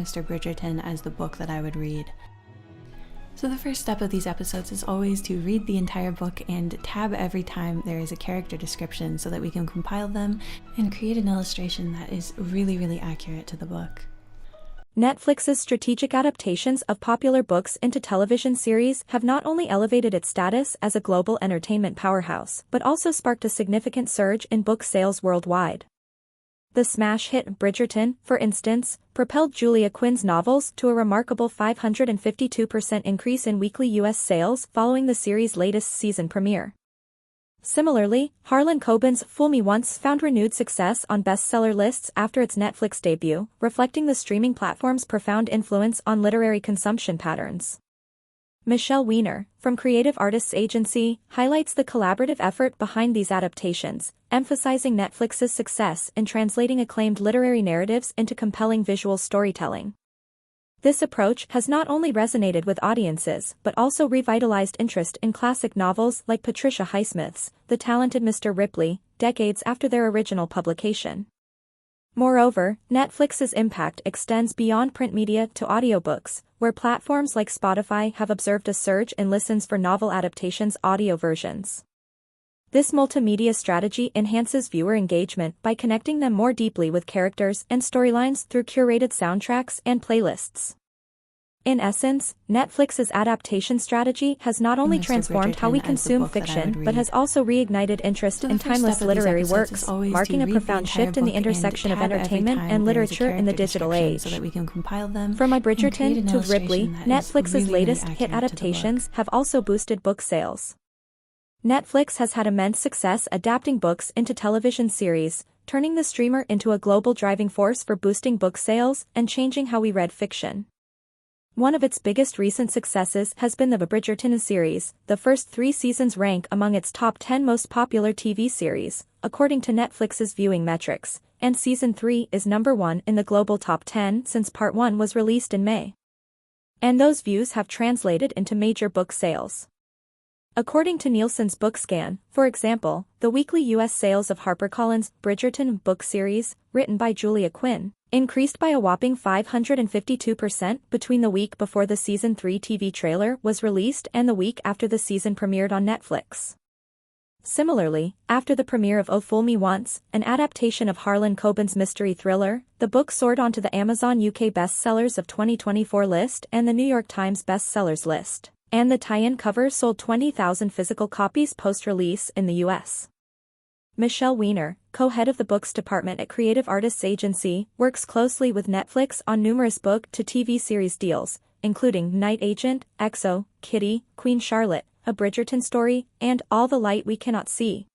Mr. Bridgerton as the book that I would read. So the first step of these episodes is always to read the entire book and tab every time there is a character description so that we can compile them and create an illustration that is really accurate to the book. Netflix's strategic adaptations of popular books into television series have not only elevated its status as a global entertainment powerhouse, but also sparked a significant surge in book sales worldwide. The smash hit Bridgerton, for instance, propelled Julia Quinn's novels to a remarkable 552% increase in weekly U.S. sales following the series' latest season premiere. Similarly, Harlan Coben's Fool Me Once found renewed success on bestseller lists after its Netflix debut, reflecting the streaming platform's profound influence on literary consumption patterns. Michelle Weiner, from Creative Artists Agency, highlights the collaborative effort behind these adaptations, emphasizing Netflix's success in translating acclaimed literary narratives into compelling visual storytelling. This approach has not only resonated with audiences but also revitalized interest in classic novels like Patricia Highsmith's The Talented Mr. Ripley, decades after their original publication. Moreover, Netflix's impact extends beyond print media to audiobooks, where platforms like Spotify have observed a surge in listens for novel adaptations' audio versions. This multimedia strategy enhances viewer engagement by connecting them more deeply with characters and storylines through curated soundtracks and playlists. In essence, Netflix's adaptation strategy has not only transformed how we consume fiction but has also reignited interest in timeless literary works, marking a profound shift in the intersection of entertainment and literature in the digital age. From My Bridgerton to Ripley, Netflix's latest hit adaptations have also boosted book sales. Netflix has had immense success adapting books into television series, turning the streamer into a global driving force for boosting book sales and changing how we read fiction. One of its biggest recent successes has been the Bridgerton series. The first 3 seasons rank among its top 10 most popular TV series, according to Netflix's viewing metrics, and Season 3 is number 1 in the global top 10 since Part 1 was released in May. And those views have translated into major book sales. According to Nielsen's BookScan, for example, the weekly U.S. sales of HarperCollins' Bridgerton book series, written by Julia Quinn, increased by a whopping 552% between the week before the Season 3 TV trailer was released and the week after the season premiered on Netflix. Similarly, after the premiere of Oh Fool Me Once, an adaptation of Harlan Coben's mystery thriller, the book soared onto the Amazon UK Bestsellers of 2024 list and the New York Times Bestsellers list. And the tie-in cover sold 20,000 physical copies post-release in the U.S. Michelle Weiner, co-head of the books department at Creative Artists Agency, works closely with Netflix on numerous book-to-TV series deals, including Night Agent, EXO, Kitty, Queen Charlotte, A Bridgerton Story, and All the Light We Cannot See.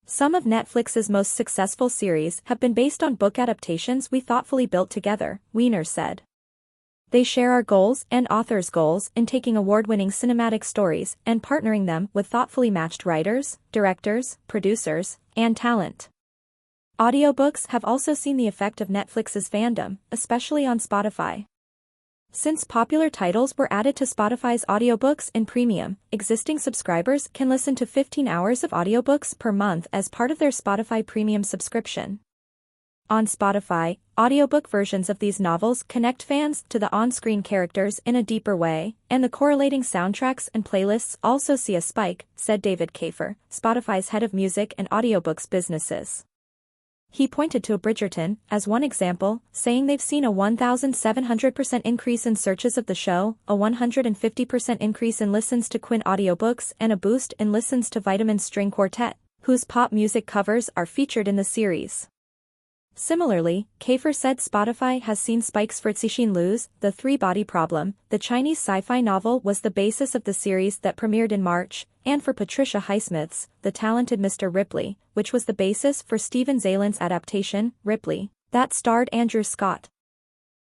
Some of Netflix's most successful series have been based on book adaptations we thoughtfully built together, Weiner said. They share our goals and authors' goals in taking award-winning cinematic stories and partnering them with thoughtfully matched writers, directors, producers, and talent. Audiobooks have also seen the effect of Netflix's fandom, especially on Spotify. Since popular titles were added to Spotify's audiobooks in Premium, existing subscribers can listen to 15 hours of audiobooks per month as part of their Spotify Premium subscription. On Spotify, audiobook versions of these novels connect fans to the on-screen characters in a deeper way, and the correlating soundtracks and playlists also see a spike, said David Kafer, Spotify's head of music and audiobooks businesses. He pointed to Bridgerton as one example, saying they've seen a 1,700% increase in searches of the show, a 150% increase in listens to Quinn audiobooks, and a boost in listens to Vitamin String Quartet, whose pop music covers are featured in the series. Similarly, Kafer said Spotify has seen spikes for Cixin Liu's The Three-Body Problem. The Chinese sci-fi novel was the basis of the series that premiered in March, and for Patricia Highsmith's The Talented Mr. Ripley, which was the basis for Stephen Zaylan's adaptation, Ripley, that starred Andrew Scott.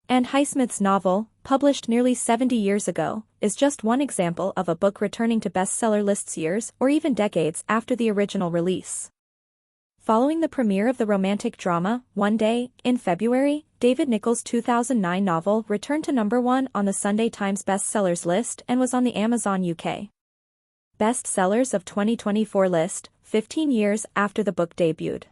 And Highsmith's novel, published nearly 70 years ago, is just one example of a book returning to bestseller lists years or even decades after the original release. Following the premiere of the romantic drama, One Day, in February, David Nicholls' 2009 novel returned to number 1 on the Sunday Times bestsellers list and was on the Amazon UK Bestsellers of 2024 list, 15 years after the book debuted.